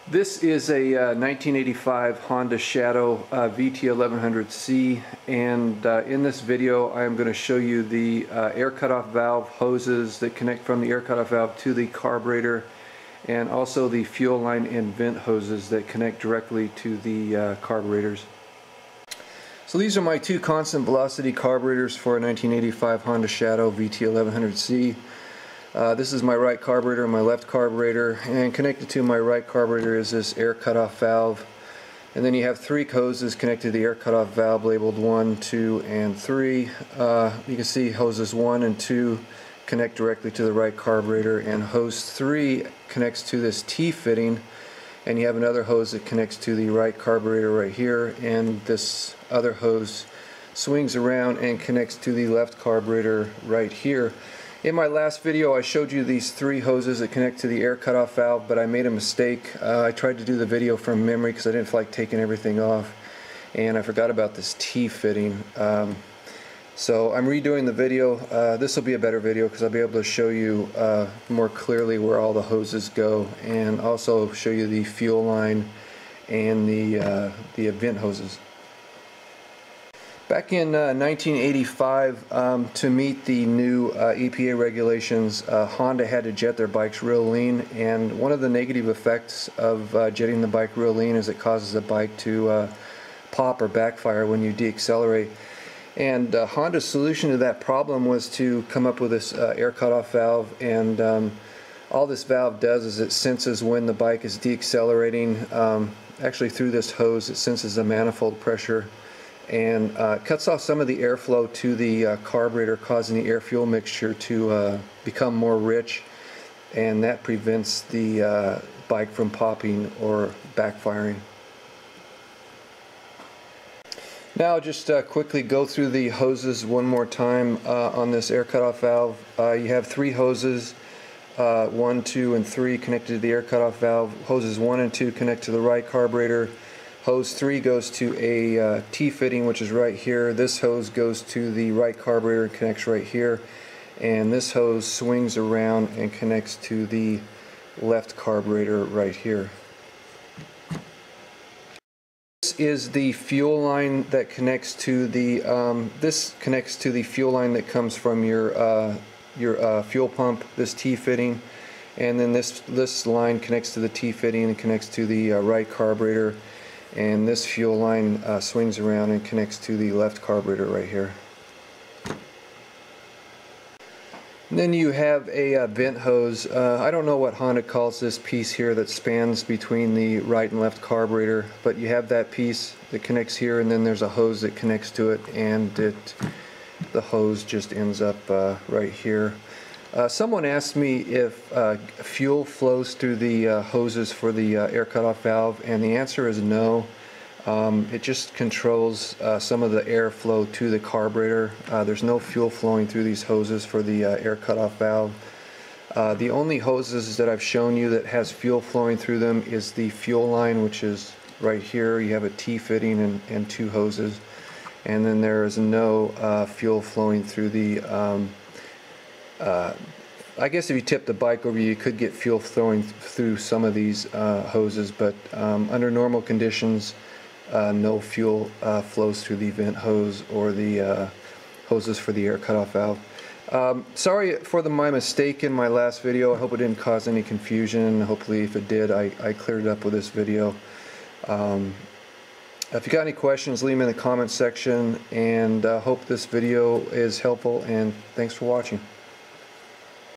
This is a 1985 Honda Shadow VT1100C, and in this video I am going to show you the air cutoff valve hoses that connect from the air cutoff valve to the carburetor, and also the fuel line and vent hoses that connect directly to the carburetors. So these are my two constant velocity carburetors for a 1985 Honda Shadow VT1100C. This is my right carburetor and my left carburetor, and connected to my right carburetor is this air cutoff valve. And then you have three hoses connected to the air cutoff valve labeled 1, 2, and 3. You can see hoses 1 and 2 connect directly to the right carburetor, and hose 3 connects to this T-fitting, and you have another hose that connects to the right carburetor right here, and this other hose swings around and connects to the left carburetor right here. In my last video I showed you these three hoses that connect to the air cutoff valve, but I made a mistake. I tried to do the video from memory because I didn't feel like taking everything off, and I forgot about this T-fitting. So I'm redoing the video. This will be a better video because I'll be able to show you more clearly where all the hoses go, and also show you the fuel line and the vent hoses. Back in 1985, to meet the new EPA regulations, Honda had to jet their bikes real lean, and one of the negative effects of jetting the bike real lean is it causes the bike to pop or backfire when you deaccelerate. And Honda's solution to that problem was to come up with this air cutoff valve, and all this valve does is it senses when the bike is deaccelerating. Actually, through this hose it senses the manifold pressure, and cuts off some of the airflow to the carburetor, causing the air-fuel mixture to become more rich, and that prevents the bike from popping or backfiring. Now just quickly go through the hoses one more time on this air cutoff valve. You have three hoses, 1, 2, and 3 connected to the air cutoff valve. Hoses 1 and 2 connect to the right carburetor. Hose 3 goes to a T-fitting, which is right here. This hose goes to the right carburetor and connects right here. And this hose swings around and connects to the left carburetor right here. This is the fuel line that connects to the, this connects to the fuel line that comes from your fuel pump, this T-fitting. And then this line connects to the T-fitting and connects to the right carburetor. And this fuel line swings around and connects to the left carburetor right here. And then you have a vent hose. I don't know what Honda calls this piece here that spans between the right and left carburetor, but you have that piece that connects here, and then there's a hose that connects to it, and the hose just ends up right here. Someone asked me if fuel flows through the hoses for the air cutoff valve, and the answer is no. It just controls some of the airflow to the carburetor. There's no fuel flowing through these hoses for the air cutoff valve. The only hoses that I've shown you that has fuel flowing through them is the fuel line, which is right here. You have a T-fitting and two hoses, and then there is no fuel flowing through the I guess if you tip the bike over, you could get fuel flowing through some of these hoses, but under normal conditions, no fuel flows through the vent hose or the hoses for the air cutoff valve. Sorry for my mistake in my last video. I hope it didn't cause any confusion. Hopefully, if it did, I cleared it up with this video. If you got any questions, leave them in the comments section, and hope this video is helpful, and thanks for watching.